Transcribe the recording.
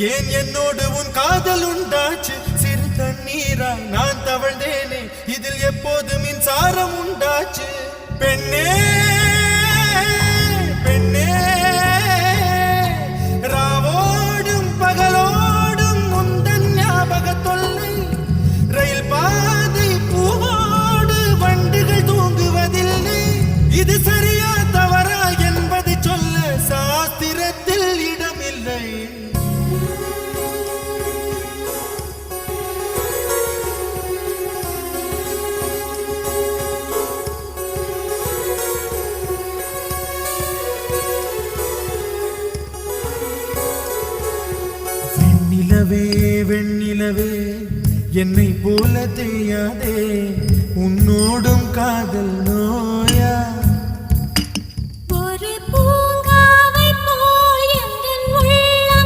ஏன் என்னோடு உன் காதல் உண்டாச்சு சிறு தண்ணீராய் நான் தவழ்ந்தேனே இதில் எப்போது மின்சாரம் உண்டாச்சு பெண்ணே பெண்ணே ராவோடும் பகலோடும் முந்தன் ஞாபக தொல்லை ரயில் பாதை பூவோடு வண்டுகள் தூங்குவதில்லை இது சரியா தவறா என்பதை சொல்ல சாஸ்திரத்தில் இடமில்லை வெண்ணிலவே வெண்ணிலவே என்னை போல தெரியாதே உன்னோடும் காதல் நோயா